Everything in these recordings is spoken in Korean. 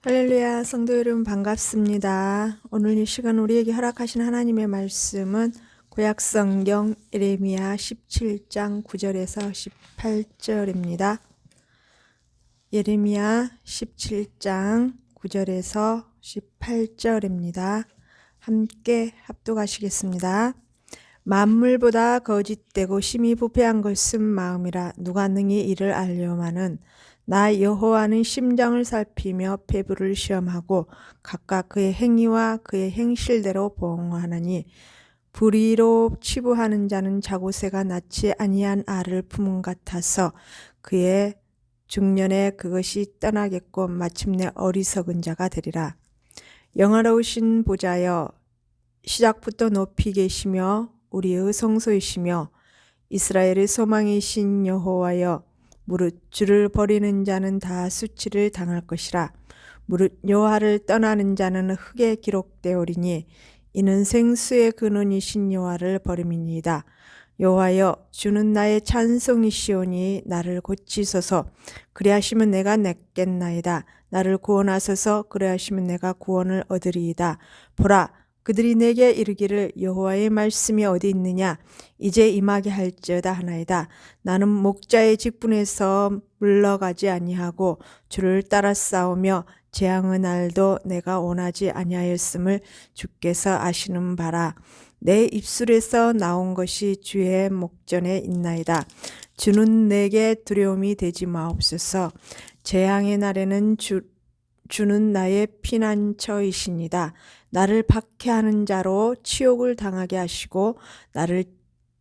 할렐루야, 성도 여러분 반갑습니다. 오늘 이 시간 우리에게 허락하신 하나님의 말씀은 구약성경 예레미야 17장 9절에서 18절입니다. 예레미야 17장 9절에서 18절입니다. 함께 합독하시겠습니다. 만물보다 거짓되고 심히 부패한 것은 마음이라 누가 능히 이를 알려마는 나 여호와는 심장을 살피며 폐부를 시험하고 각각 그의 행위와 그의 행실대로 보응하나니 불의로 치부하는 자는 자고새가 낳지 아니한 알을 품은 같아서 그의 중년에 그것이 떠나겠고 마침내 어리석은 자가 되리라. 영화로우신 보좌여 시작부터 높이 계시며 우리의 성소이시며 이스라엘의 소망이신 여호와여 무릇 주를 버리는 자는 다 수치를 당할 것이라. 무릇 여호와를 떠나는 자는 흙에 기록되오리니 이는 생수의 근원이신 여호와를 버림이니이다. 여호와여 주는 나의 찬송이시오니 나를 고치소서. 그리하시면 내가 냈겠나이다. 나를 구원하소서. 그리하시면 내가 구원을 얻으리이다. 보라 그들이 내게 이르기를 여호와의 말씀이 어디 있느냐 이제 임하게 할지어다 하나이다. 나는 목자의 직분에서 물러가지 아니하고 주를 따라 싸우며 재앙의 날도 내가 원하지 아니하였음을 주께서 아시는 바라. 내 입술에서 나온 것이 주의 목전에 있나이다. 주는 내게 두려움이 되지 마옵소서. 재앙의 날에는 주는 나의 피난처이시니다. 나를 박해하는 자로 치욕을 당하게 하시고 나를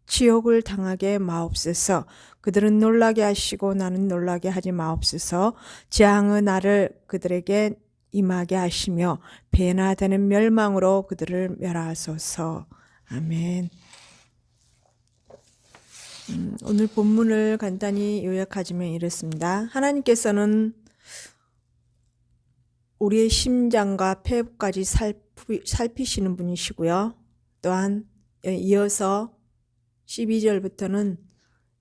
치욕을 당하게 마옵소서. 그들은 놀라게 하시고 나는 놀라게 하지 마옵소서. 재앙의 날을 그들에게 임하게 하시며 배나 되는 멸망으로 그들을 멸하소서. 아멘. 오늘 본문을 간단히 요약하자면 이렇습니다. 하나님께서는 우리의 심장과 폐부까지 살피시는 분이시고요. 또한 이어서 12절부터는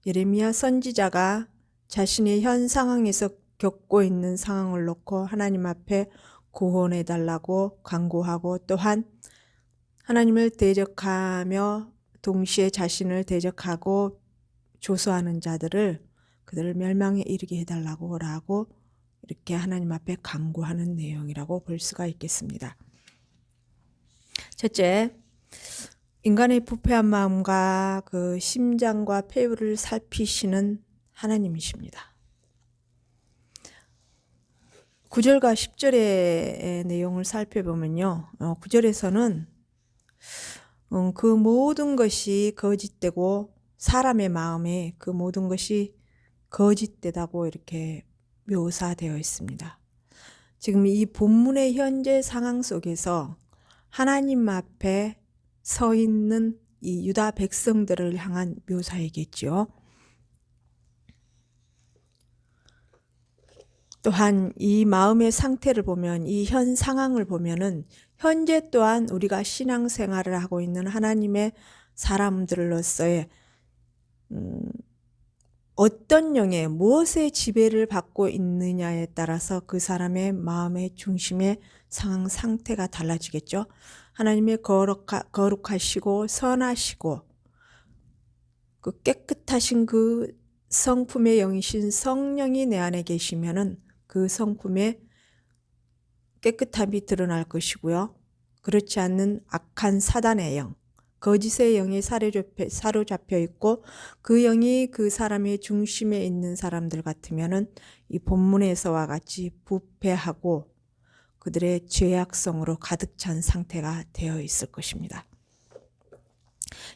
예레미야 선지자가 자신의 현 상황에서 겪고 있는 상황을 놓고 하나님 앞에 구원해 달라고 간구하고 또한 하나님을 대적하며 동시에 자신을 대적하고 조소하는 자들을 그들을 멸망에 이르게 해달라고 라고 이렇게 하나님 앞에 간구하는 내용이라고 볼 수가 있겠습니다. 첫째, 인간의 부패한 마음과 그 심장과 폐부를 살피시는 하나님이십니다. 9절과 10절의 내용을 살펴보면요. 9절에서는 그 모든 것이 거짓되고 사람의 마음에 그 모든 것이 거짓되다고 이렇게 묘사되어 있습니다. 지금 이 본문의 현재 상황 속에서 하나님 앞에 서 있는 이 유다 백성들을 향한 묘사이겠죠. 또한 이 마음의 상태를 보면 이 현 상황을 보면은 현재 또한 우리가 신앙생활을 하고 있는 하나님의 사람들로서의 어떤 영의 무엇의 지배를 받고 있느냐에 따라서 그 사람의 마음의 중심의 상황 상태가 달라지겠죠. 하나님의 거룩하시고 선하시고 그 깨끗하신 그 성품의 영이신 성령이 내 안에 계시면은 그 성품의 깨끗함이 드러날 것이고요. 그렇지 않는 악한 사단의 영, 거짓의 영에 사로잡혀 있고 그 영이 그 사람의 중심에 있는 사람들 같으면은 이 본문에서와 같이 부패하고 그들의 죄악성으로 가득 찬 상태가 되어 있을 것입니다.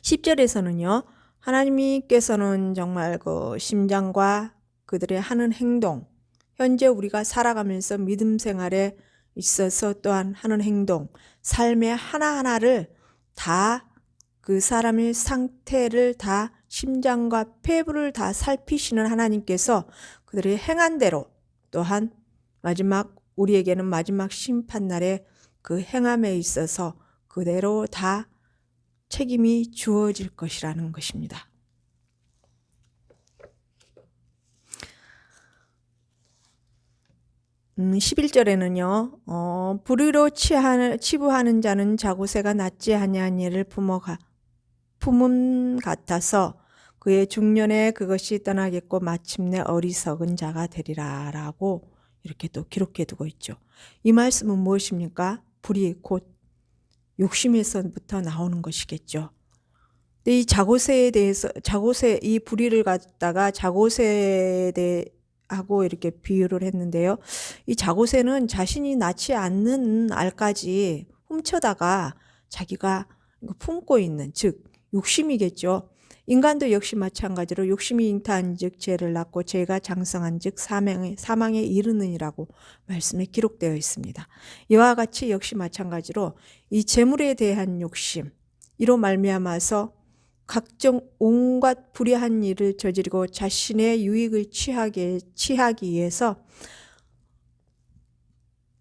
10절에서는요. 하나님께서는 정말 그 심장과 그들의 하는 행동, 현재 우리가 살아가면서 믿음 생활에 있어서 또한 하는 행동, 삶의 하나하나를 다 그 사람의 상태를 다 심장과 폐부를 다 살피시는 하나님께서 그들의 행한 대로 또한 우리에게는 마지막 심판날에 그 행함에 있어서 그대로 다 책임이 주어질 것이라는 것입니다. 11절에는요. 불의로 치부하는 자는 자고새가 낫지 아니한 예를 품음 같아서 그의 중년에 그것이 떠나겠고 마침내 어리석은 자가 되리라 라고 이렇게 또 기록해 두고 있죠. 이 말씀은 무엇입니까? 불의 곧 욕심에서부터 나오는 것이겠죠. 근데 이 자고새에 대해서 이 불의를 갖다가 자고새에 대해 하고 이렇게 비유를 했는데요. 이 자고새는 자신이 낳지 않는 알까지 훔쳐다가 자기가 품고 있는, 즉 욕심이겠죠. 인간도 역시 마찬가지로 욕심이 잉타한즉 죄를 낳고 죄가 장성한즉 사망에 이르느니라고 말씀에 기록되어 있습니다. 이와 같이 역시 마찬가지로 이 재물에 대한 욕심, 이로 말미암아서 각종 온갖 불의한 일을 저지르고 자신의 유익을 취하기 위해서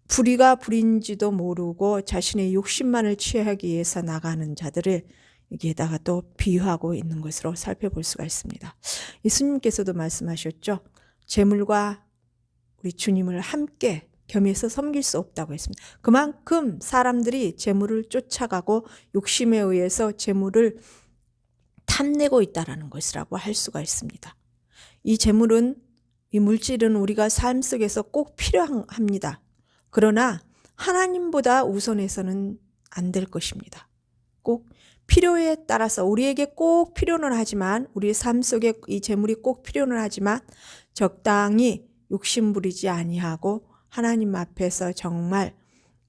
불의가 불인지도 모르고 자신의 욕심만을 취하기 위해서 나가는 자들을 여기에다가 또 비유하고 있는 것으로 살펴볼 수가 있습니다. 예수님께서도 말씀하셨죠. 재물과 우리 주님을 함께 겸해서 섬길 수 없다고 했습니다. 그만큼 사람들이 재물을 쫓아가고 욕심에 의해서 재물을 탐내고 있다라는 것이라고 할 수가 있습니다. 이 재물은, 이 물질은 우리가 삶 속에서 꼭 필요합니다. 그러나 하나님보다 우선해서는 안 될 것입니다. 꼭 필요에 따라서 우리에게 꼭 필요는 하지만, 우리의 삶 속에 이 재물이 꼭 필요는 하지만 적당히 욕심 부리지 아니하고 하나님 앞에서 정말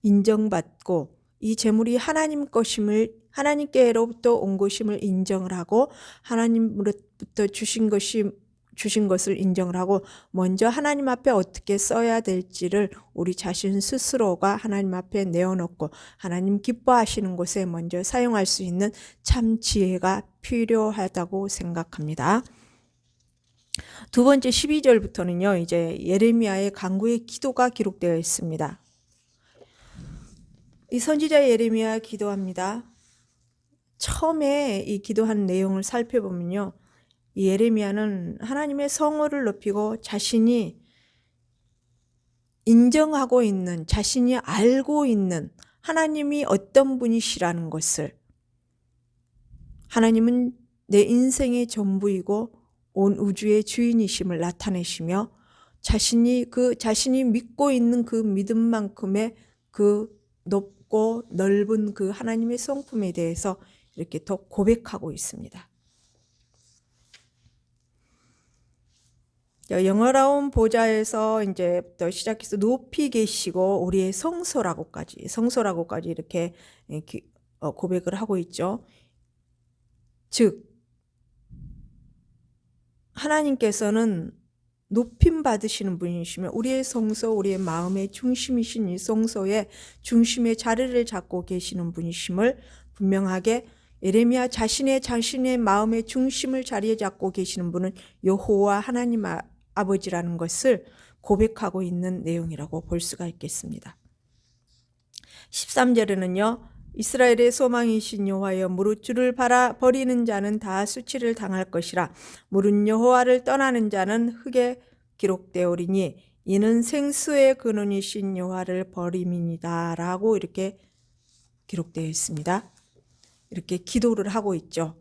인정받고 이 재물이 하나님 것임을, 하나님께로부터 온 것임을 인정을 하고 하나님으로부터 주신 것을 인정을 하고 먼저 하나님 앞에 어떻게 써야 될지를 우리 자신 스스로가 하나님 앞에 내어놓고 하나님 기뻐하시는 곳에 먼저 사용할 수 있는 참 지혜가 필요하다고 생각합니다. 두 번째 12절부터는요. 이제 예레미야의 간구의 기도가 기록되어 있습니다. 이 선지자 예레미야 기도합니다. 처음에 이 기도한 내용을 살펴보면요. 이 예레미야는 하나님의 성호를 높이고 자신이 인정하고 있는, 자신이 알고 있는 하나님이 어떤 분이시라는 것을, 하나님은 내 인생의 전부이고 온 우주의 주인이심을 나타내시며 자신이 믿고 있는 그 믿음만큼의 그 높고 넓은 그 하나님의 성품에 대해서 이렇게 더 고백하고 있습니다. 영화로운 보좌에서 이제부터 시작해서 높이 계시고 우리의 성소라고까지 이렇게 고백을 하고 있죠. 즉 하나님께서는 높임 받으시는 분이시며 우리의 성소, 우리의 마음의 중심이신 이 성소의 중심의 자리를 잡고 계시는 분이심을 분명하게 예레미야 자신의 마음의 중심을 자리에 잡고 계시는 분은 여호와 하나님 아버지라는 것을 고백하고 있는 내용이라고 볼 수가 있겠습니다. 13절에는요. 이스라엘의 소망이신 여호와여 무릇 주를 버리는 자는 다 수치를 당할 것이라 무릇 여호와를 떠나는 자는 흙에 기록되오리니 이는 생수의 근원이신 여호와를 버림이니라 라고 이렇게 기록되어 있습니다. 이렇게 기도를 하고 있죠.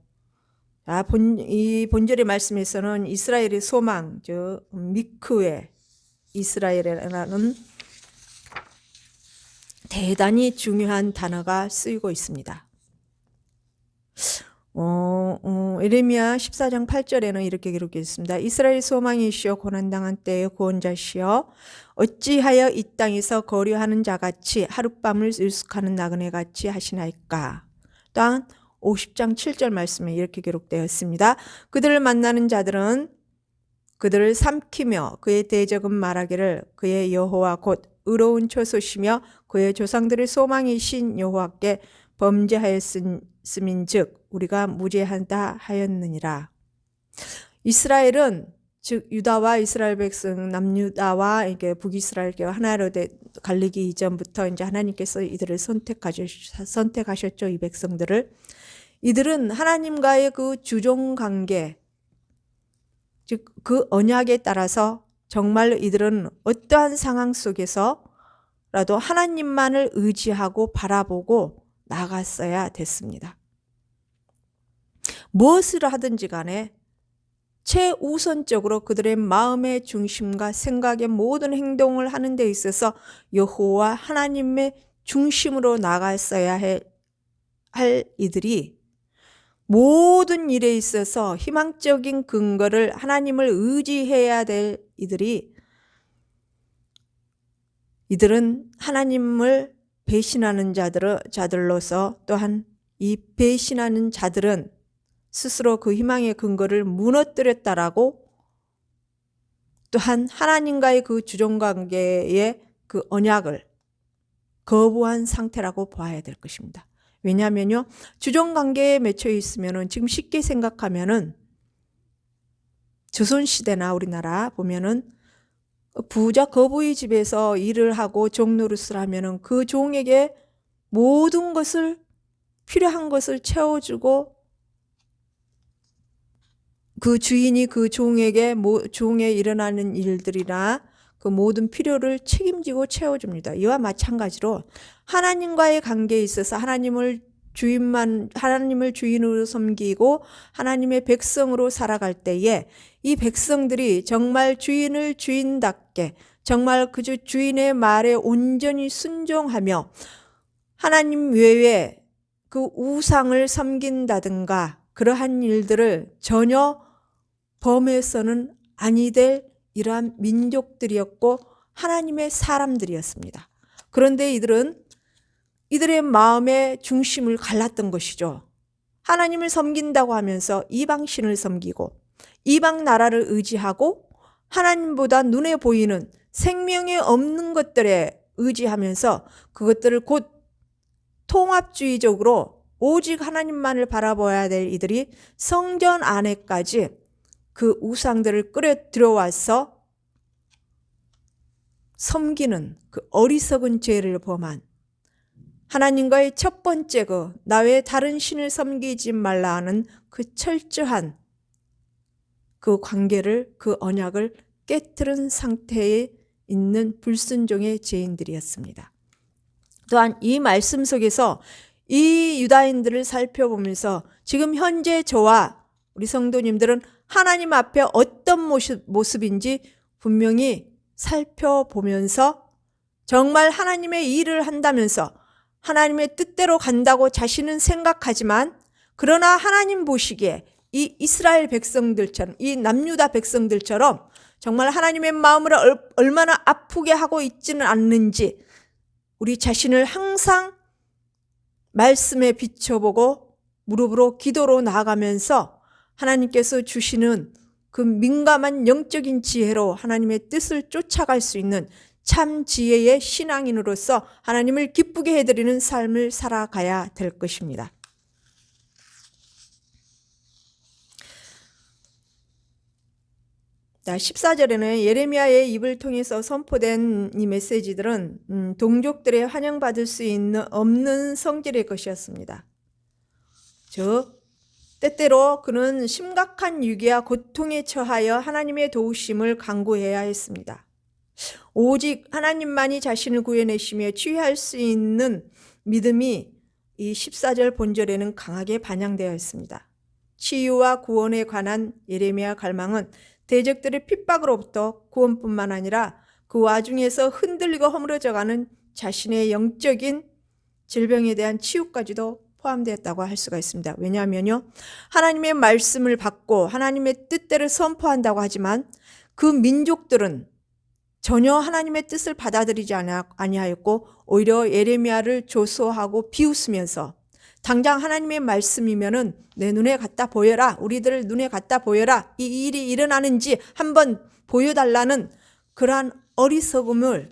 이 본절의 말씀에서는 이스라엘의 소망, 즉 미크웨 이스라엘이라는 대단히 중요한 단어가 쓰이고 있습니다. 예레미야 14장 8절에는 이렇게 기록되어 있습니다. 이스라엘 소망이시여 고난당한 때의 구원자시여 어찌하여 이 땅에서 거류하는 자같이 하룻밤을 일숙하는 나그네같이 하시나이까. 또한 50장 7절 말씀에 이렇게 기록되어 있습니다. 그들을 만나는 자들은 그들을 삼키며 그의 대적은 말하기를 그의 여호와 곧 의로운 처소시며 그의 조상들의 소망이신 여호와께 범죄하였음인즉 우리가 무죄하다 하였느니라. 이스라엘은 즉 유다와 이스라엘 백성 남유다와 이게 북이스라엘과 하나로 갈리기 이전부터 이제 하나님께서 이들을 선택하셨죠. 이 백성들을. 이들은 하나님과의 그 주종 관계 즉 그 언약에 따라서 정말로 이들은 어떠한 상황 속에서라도 하나님만을 의지하고 바라보고 나갔어야 됐습니다. 무엇을 하든지 간에 최우선적으로 그들의 마음의 중심과 생각의 모든 행동을 하는 데 있어서 여호와 하나님의 중심으로 나갔어야 할 이들이 모든 일에 있어서 희망적인 근거를 하나님을 의지해야 될 이들은 하나님을 배신하는 자들로서 또한 이 배신하는 자들은 스스로 그 희망의 근거를 무너뜨렸다라고 또한 하나님과의 그 주종관계의 그 언약을 거부한 상태라고 봐야 될 것입니다. 왜냐하면요, 주종관계에 맺혀 있으면은 지금 쉽게 생각하면은 조선시대나 우리나라 보면은 부자 거부의 집에서 일을 하고 종노릇을 하면은 그 종에게 모든 것을 필요한 것을 채워주고 그 주인이 그 종에게 종에 일어나는 일들이나 그 모든 필요를 책임지고 채워줍니다. 이와 마찬가지로 하나님과의 관계에 있어서 하나님을 주인으로 섬기고 하나님의 백성으로 살아갈 때에 이 백성들이 정말 주인을 주인답게 정말 그 주인의 말에 온전히 순종하며 하나님 외에 그 우상을 섬긴다든가 그러한 일들을 전혀 범해서는 아니 될 이러한 민족들이었고 하나님의 사람들이었습니다. 그런데 이들의 마음의 중심을 갈랐던 것이죠. 하나님을 섬긴다고 하면서 이방신을 섬기고 이방 나라를 의지하고 하나님보다 눈에 보이는 생명이 없는 것들에 의지하면서 그것들을 곧 통합주의적으로 오직 하나님만을 바라봐야 될 이들이 성전 안에까지 그 우상들을 끌어 들어와서 섬기는 그 어리석은 죄를 범한 하나님과의 첫 번째 나 외에 다른 신을 섬기지 말라 하는 그 철저한 그 관계를 그 언약을 깨뜨린 상태에 있는 불순종의 죄인들이었습니다. 또한 이 말씀 속에서 이 유다인들을 살펴보면서 지금 현재 저와 우리 성도님들은 하나님 앞에 어떤 모습인지 분명히 살펴보면서 정말 하나님의 일을 한다면서 하나님의 뜻대로 간다고 자신은 생각하지만 그러나 하나님 보시기에 이 이스라엘 백성들처럼 이 남유다 백성들처럼 정말 하나님의 마음을 얼마나 아프게 하고 있지는 않는지 우리 자신을 항상 말씀에 비춰보고 무릎으로 기도로 나아가면서 하나님께서 주시는 그 민감한 영적인 지혜로 하나님의 뜻을 쫓아갈 수 있는 참 지혜의 신앙인으로서 하나님을 기쁘게 해드리는 삶을 살아가야 될 것입니다. 14절에는 예레미야의 입을 통해서 선포된 이 메시지들은 동족들의 환영받을 수 없는 성질의 것이었습니다. 즉 때때로 그는 심각한 위기와 고통에 처하여 하나님의 도우심을 간구해야 했습니다. 오직 하나님만이 자신을 구해내시며 치유할 수 있는 믿음이 이 14절 본절에는 강하게 반영되어 있습니다. 치유와 구원에 관한 예레미야 갈망은 대적들의 핍박으로부터 구원뿐만 아니라 그 와중에서 흔들리고 허물어져가는 자신의 영적인 질병에 대한 치유까지도 포함되었다고 할 수가 있습니다. 왜냐하면요, 하나님의 말씀을 받고 하나님의 뜻대로 선포한다고 하지만 그 민족들은 전혀 하나님의 뜻을 받아들이지 아니하였고 오히려 예레미야를 조소하고 비웃으면서 당장 하나님의 말씀이면은 내 눈에 갖다 보여라, 우리들 눈에 갖다 보여라, 이 일이 일어나는지 한번 보여달라는 그러한 어리석음을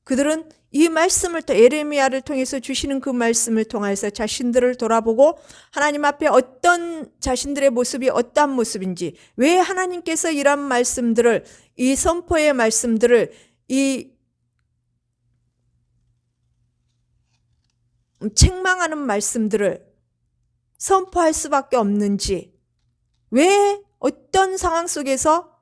그들은 이 말씀을 또 예레미야를 통해서 주시는 그 말씀을 통해서 자신들을 돌아보고 하나님 앞에 어떤 자신들의 모습이 어떠한 모습인지 왜 하나님께서 이런 말씀들을 이 선포의 말씀들을 이 책망하는 말씀들을 선포할 수밖에 없는지 왜 어떤 상황 속에서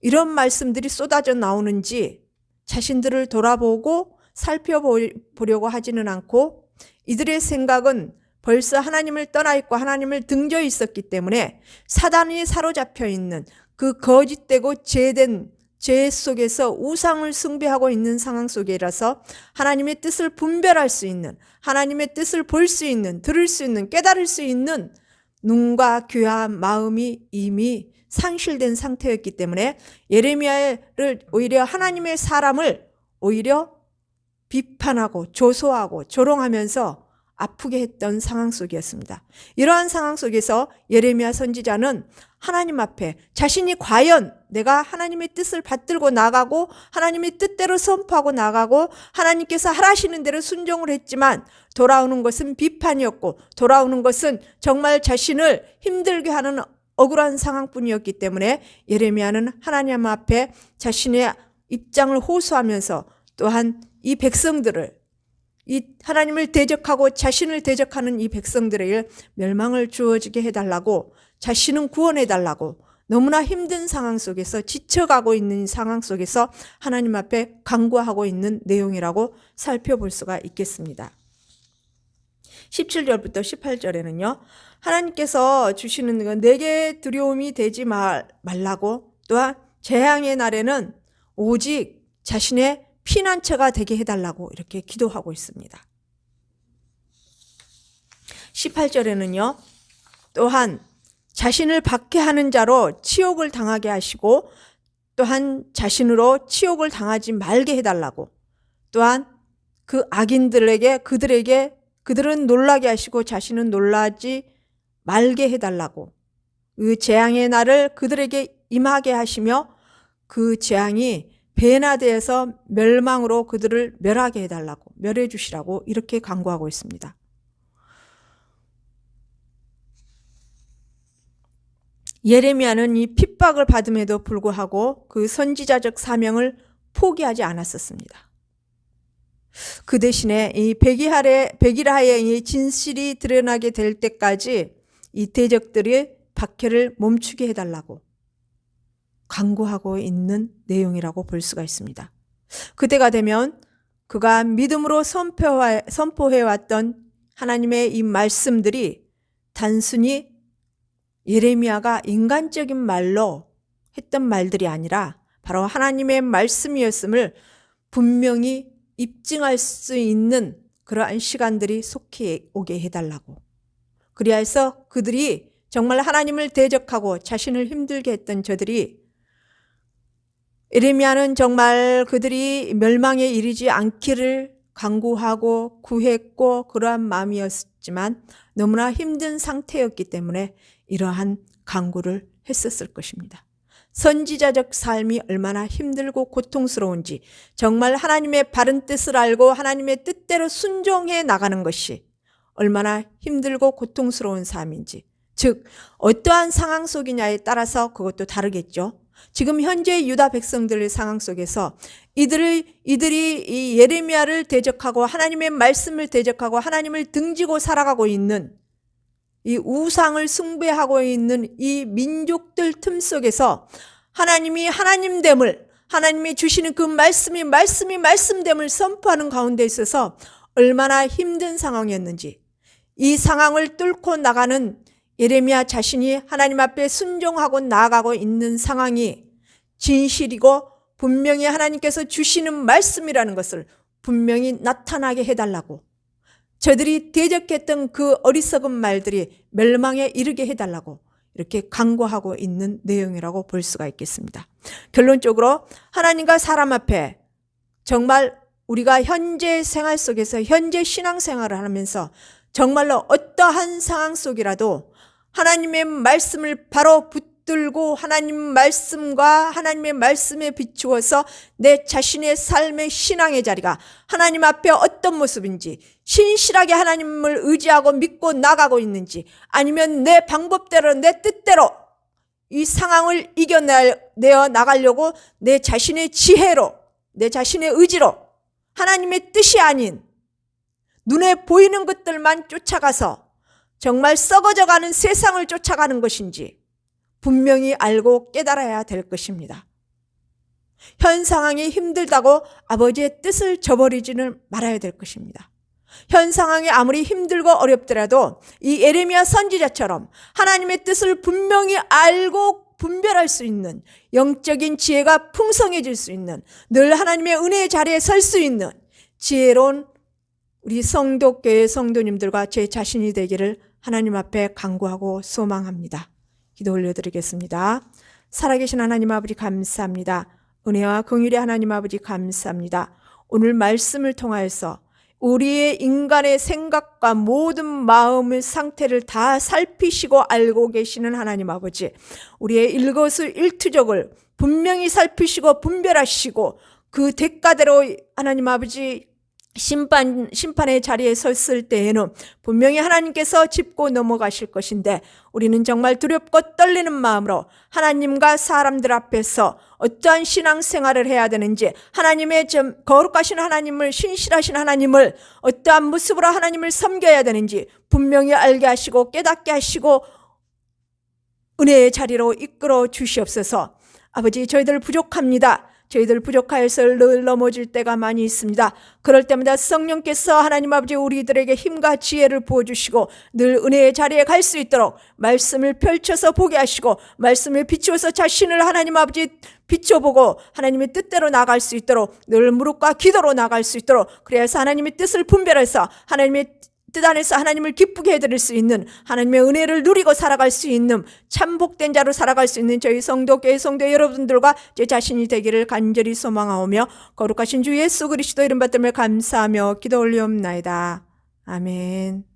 이런 말씀들이 쏟아져 나오는지 자신들을 돌아보고 살펴보려고 하지는 않고 이들의 생각은 벌써 하나님을 떠나 있고 하나님을 등져 있었기 때문에 사단이 사로잡혀 있는 그 거짓되고 죄된 죄 속에서 우상을 숭배하고 있는 상황 속이라서 하나님의 뜻을 분별할 수 있는, 하나님의 뜻을 볼 수 있는, 들을 수 있는, 깨달을 수 있는 눈과 귀와 마음이 이미 상실된 상태였기 때문에 예레미야를 오히려 하나님의 사람을 오히려 비판하고 조소하고 조롱하면서 아프게 했던 상황 속이었습니다. 이러한 상황 속에서 예레미야 선지자는 하나님 앞에 자신이 과연 내가 하나님의 뜻을 받들고 나가고 하나님의 뜻대로 선포하고 나가고 하나님께서 하라시는 대로 순종을 했지만 돌아오는 것은 비판이었고 돌아오는 것은 정말 자신을 힘들게 하는 억울한 상황뿐이었기 때문에 예레미야는 하나님 앞에 자신의 입장을 호소하면서 또한 이 백성들을 이 하나님을 대적하고 자신을 대적하는 이 백성들에게 멸망을 주어지게 해달라고 자신은 구원해달라고 너무나 힘든 상황 속에서 지쳐가고 있는 상황 속에서 하나님 앞에 간구하고 있는 내용이라고 살펴볼 수가 있겠습니다. 17절부터 18절에는요. 하나님께서 주시는 건 내게 두려움이 되지 말라고 또한 재앙의 날에는 오직 자신의 피난처가 되게 해달라고 이렇게 기도하고 있습니다. 18절에는요. 또한 자신을 박해하는 자로 치욕을 당하게 하시고 또한 자신으로 치욕을 당하지 말게 해달라고 또한 그 악인들에게 그들은 놀라게 하시고 자신은 놀라지 말게 해달라고 그 재앙의 날을 그들에게 임하게 하시며 그 재앙이 배나되어서 멸망으로 그들을 멸하게 해달라고 멸해 주시라고 이렇게 간구하고 있습니다. 예레미야는 이 핍박을 받음에도 불구하고 그 선지자적 사명을 포기하지 않았었습니다. 그 대신에 이 백일하의 이 진실이 드러나게 될 때까지 이 대적들의 박해를 멈추게 해달라고 간구하고 있는 내용이라고 볼 수가 있습니다. 그때가 되면 그가 믿음으로 선포해왔던 하나님의 이 말씀들이 단순히 예레미야가 인간적인 말로 했던 말들이 아니라 바로 하나님의 말씀이었음을 분명히 입증할 수 있는 그러한 시간들이 속히 오게 해달라고. 그리하여서 그들이 정말 하나님을 대적하고 자신을 힘들게 했던 저들이 예레미야는 정말 그들이 멸망에 이르지 않기를 간구하고 구했고 그러한 마음이었지만 너무나 힘든 상태였기 때문에 이러한 간구를 했었을 것입니다. 선지자적 삶이 얼마나 힘들고 고통스러운지 정말 하나님의 바른 뜻을 알고 하나님의 뜻대로 순종해 나가는 것이 얼마나 힘들고 고통스러운 삶인지 즉 어떠한 상황 속이냐에 따라서 그것도 다르겠죠. 지금 현재 유다 백성들의 상황 속에서 이들이 이 예레미야를 대적하고 하나님의 말씀을 대적하고 하나님을 등지고 살아가고 있는 이 우상을 숭배하고 있는 이 민족들 틈 속에서 하나님이 하나님됨을 하나님이 주시는 그 말씀됨을 선포하는 가운데 있어서 얼마나 힘든 상황이었는지 이 상황을 뚫고 나가는 예레미야 자신이 하나님 앞에 순종하고 나아가고 있는 상황이 진실이고 분명히 하나님께서 주시는 말씀이라는 것을 분명히 나타나게 해달라고 저들이 대적했던 그 어리석은 말들이 멸망에 이르게 해달라고 이렇게 간구하고 있는 내용이라고 볼 수가 있겠습니다. 결론적으로 하나님과 사람 앞에 정말 우리가 현재 생활 속에서 현재 신앙생활을 하면서 정말로 어떠한 상황 속이라도 하나님의 말씀을 바로 붙들고 하나님 말씀과 하나님의 말씀에 비추어서 내 자신의 삶의 신앙의 자리가 하나님 앞에 어떤 모습인지 신실하게 하나님을 의지하고 믿고 나가고 있는지 아니면 내 방법대로 내 뜻대로 이 상황을 이겨내어 나가려고 내 자신의 지혜로 내 자신의 의지로 하나님의 뜻이 아닌 눈에 보이는 것들만 쫓아가서 정말 썩어져가는 세상을 쫓아가는 것인지 분명히 알고 깨달아야 될 것입니다. 현 상황이 힘들다고 아버지의 뜻을 저버리지는 말아야 될 것입니다. 현 상황이 아무리 힘들고 어렵더라도 이 예레미야 선지자처럼 하나님의 뜻을 분명히 알고 분별할 수 있는 영적인 지혜가 풍성해질 수 있는, 늘 하나님의 은혜의 자리에 설 수 있는 지혜로운 우리 성도교회 성도님들과 제 자신이 되기를 하나님 앞에 간구하고 소망합니다. 기도 올려드리겠습니다. 살아계신 하나님 아버지 감사합니다. 은혜와 긍휼의 하나님 아버지 감사합니다. 오늘 말씀을 통하여서 우리의 인간의 생각과 모든 마음의 상태를 다 살피시고 알고 계시는 하나님 아버지, 우리의 일거수일투족을 분명히 살피시고 분별하시고 그 대가대로 하나님 아버지 심판의 자리에 섰을 때에는 분명히 하나님께서 짚고 넘어가실 것인데, 우리는 정말 두렵고 떨리는 마음으로 하나님과 사람들 앞에서 어떠한 신앙생활을 해야 되는지, 하나님의 거룩하신 하나님을, 신실하신 하나님을 어떠한 모습으로 하나님을 섬겨야 되는지 분명히 알게 하시고 깨닫게 하시고 은혜의 자리로 이끌어 주시옵소서. 아버지, 저희들 부족합니다. 저희들 부족하여서 늘 넘어질 때가 많이 있습니다. 그럴 때마다 성령께서 하나님 아버지 우리들에게 힘과 지혜를 부어주시고 늘 은혜의 자리에 갈 수 있도록 말씀을 펼쳐서 보게 하시고 말씀을 비추어서 자신을 하나님 아버지 비춰보고 하나님의 뜻대로 나갈 수 있도록 늘 무릎과 기도로 나갈 수 있도록, 그래서 하나님의 뜻을 분별해서 하나님의 뜻 안에서 하나님을 기쁘게 해드릴 수 있는, 하나님의 은혜를 누리고 살아갈 수 있는 참복된 자로 살아갈 수 있는 저희 성도교회 성도 여러분들과 제 자신이 되기를 간절히 소망하오며 거룩하신 주 예수 그리스도 이름 받들며 감사하며 기도 올리옵나이다. 아멘.